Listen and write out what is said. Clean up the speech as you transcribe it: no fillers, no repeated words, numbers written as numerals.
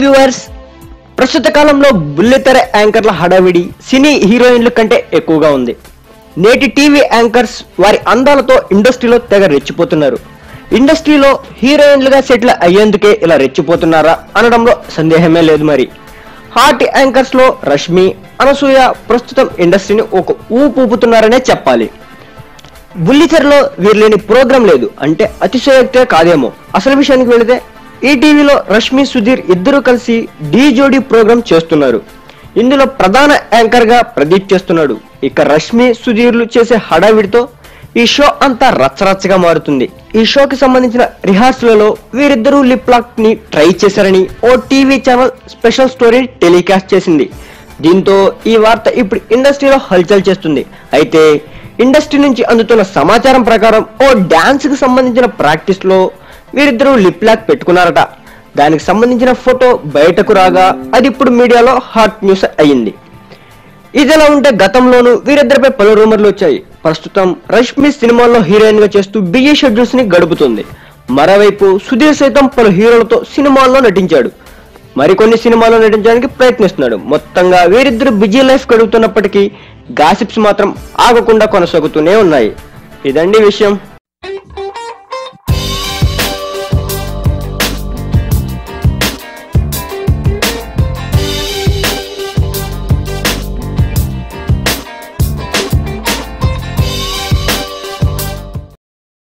Viewers, ప్రస్తుత కాలంలో బుల్లితెర యాంకర్ల హడావిడి సినీ హీరోయిన్ల కంటే ఎక్కువగా ఉంది. నేటి టీవీ యాంకర్స్ వారి అందాలతో ఇండస్ట్రీలో తెగ రెచ్చిపోతున్నారు. ఇండస్ట్రీలో హీరోయిన్లుగా సెటిల్ అయ్యేందుకే ఇలా రెచ్చిపోతున్నారా అనడంలో సందేహమే లేదు. మరి హాట్ యాంకర్స్ లో రష్మి, అనసూయ ప్రస్తుతం ఇండస్ట్రీని ఒక ఊపుతున్నారనే చెప్పాలి. బుల్లితెరలో వీరిలేని ప్రోగ్రాం లేదు అంటే అతిశయోక్తే కాదేమో. అసలు విషయానికి వెళితే ఈటీవీలో రష్మి, సుధీర్ ఇద్దరు కలిసి ఢీ జోడీ ప్రోగ్రాం చేస్తున్నారు. ఇందులో ప్రధాన యాంకర్ గా ప్రదీప్ చేస్తున్నాడు. ఇక రష్మి, సుధీర్లు చేసే హడావిడితో ఈ షో అంతా రచ్చరచ్చగా మారుతుంది. ఈ షోకి సంబంధించిన రిహార్సల్లో వీరిద్దరూ లిప్ లాక్ ని ట్రై చేశారని ఓ టీవీ ఛానల్ స్పెషల్ స్టోరీని టెలికాస్ట్ చేసింది. దీంతో ఈ వార్త ఇప్పుడు ఇండస్ట్రీలో హల్చల్ చేస్తుంది. అయితే ఇండస్ట్రీ నుంచి అందుతున్న సమాచారం ప్రకారం ఓ డాన్స్ కి సంబంధించిన ప్రాక్టీస్ లో వీరిద్దరూ లిప్ లాక్ పెట్టుకున్నారట. దానికి సంబంధించిన ఫోటో బయటకు రాగా అది ఇప్పుడు మీడియాలో హాట్ న్యూస్ అయ్యింది. ఇదిలా ఉంటే గతంలోనూ వీరిద్దరిపై పలు రూమర్లు వచ్చాయి. ప్రస్తుతం రష్మి సినిమాల్లో హీరోయిన్ గా చేస్తూ బిజీ షెడ్యూల్స్ ని గడుపుతుంది. మరోవైపు సుధీర్ సైతం పలు హీరోలతో సినిమాల్లో నటించాడు. మరికొన్ని సినిమాల్లో నటించడానికి ప్రయత్నిస్తున్నాడు. మొత్తంగా వీరిద్దరు బిజీ లైఫ్ గడుపుతున్నప్పటికీ గాసిప్స్ మాత్రం ఆగకుండా కొనసాగుతూనే ఉన్నాయి. ఇదండి విషయం.